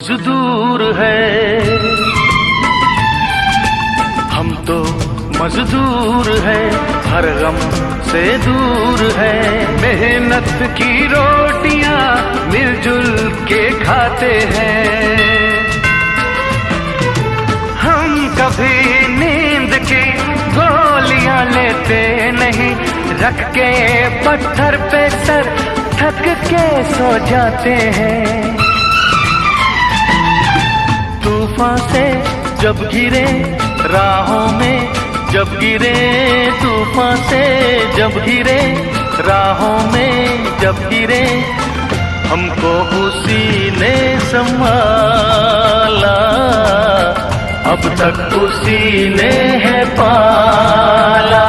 मजदूर है, हम तो मजदूर है, हर गम से दूर है। मेहनत की रोटियां मिलजुल के खाते हैं, हम कभी नींद की गोलियां लेते नहीं, रख के पत्थर पे सर थक के सो जाते हैं। तूफान से जब गिरे राहों में, जब गिरे तूफान से जब गिरे राहों में, जब गिरे हमको उसी ने संभाला, अब तक उसी ने है पाला।